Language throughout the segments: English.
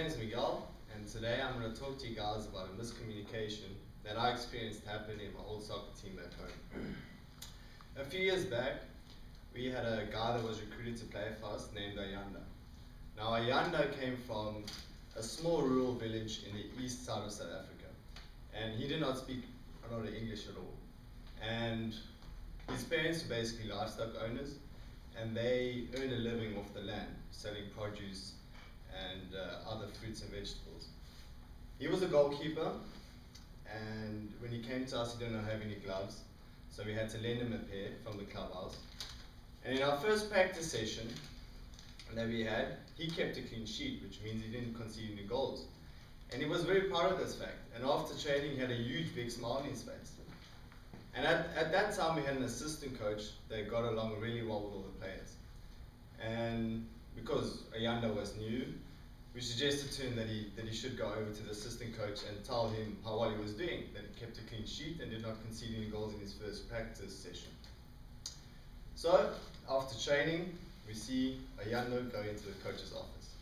name is Miguel, and today I'm going to talk to you guys about a miscommunication that I experienced happen in my old soccer team back home. A few years back, we had a guy that was recruited to play for us named Ayanda. Now Ayanda came from a small rural village in the east side of South Africa, and he did not speak a lot of English at all. And his parents were basically livestock owners, and they earned a living off the land, selling produce and other fruits and vegetables. He was a goalkeeper, and when he came to us, he didn't have any gloves, so we had to lend him a pair from the clubhouse. And in our first practice session that we had, he kept a clean sheet, which means he didn't concede any goals. And he was very proud of this fact. And after training, he had a huge big smile on his face. And at that time, we had an assistant coach that got along really well with all the players. And because Ayanda was new, we suggested to him that he should go over to the assistant coach and tell him how well he was doing, that he kept a clean sheet and did not concede any goals in his first practice session. So, after training, we see Ayanda go into the coach's office.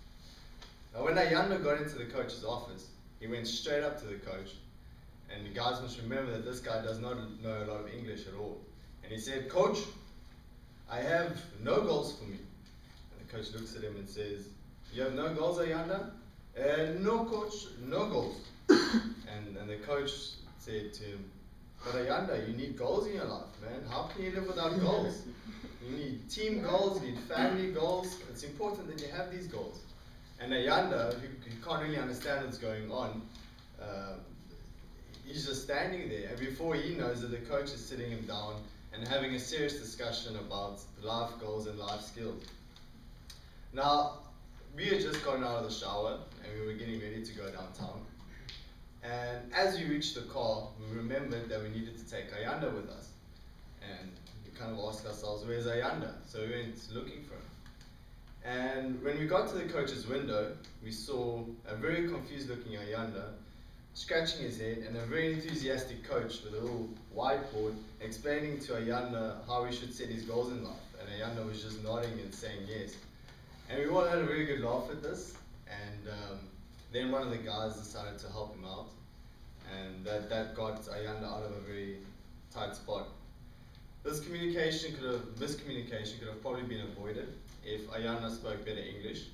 Now when Ayanda got into the coach's office, he went straight up to the coach, and you guys must remember that this guy does not know a lot of English at all. And he said, "Coach, I have no goals for me." And the coach looks at him and says, "You have no goals, Ayanda?" "No, coach, no goals." and the coach said to him, "But Ayanda, you need goals in your life, man. How can you live without goals? You need team goals, you need family goals. It's important that you have these goals." And Ayanda, who can't really understand what's going on, he's just standing there, and before he knows it, the coach is sitting him down and having a serious discussion about life goals and life skills. Now, we had just gotten out of the shower and we were getting ready to go downtown. And as we reached the car, we remembered that we needed to take Ayanda with us. And we kind of asked ourselves, "Where's Ayanda?" So we went looking for him. And when we got to the coach's window, we saw a very confused looking Ayanda scratching his head, and a very enthusiastic coach with a little whiteboard explaining to Ayanda how he should set his goals in life. And Ayanda was just nodding and saying yes. And we all had a very good laugh at this, and then one of the guys decided to help him out, and that got Ayanda out of a very tight spot. This miscommunication could have probably been avoided if Ayanda spoke better English.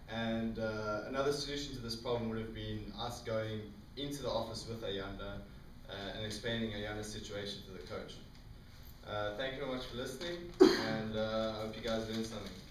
And another solution to this problem would have been us going into the office with Ayanda and explaining Ayanda's situation to the coach. Thank you very much for listening, and I hope you guys learned something.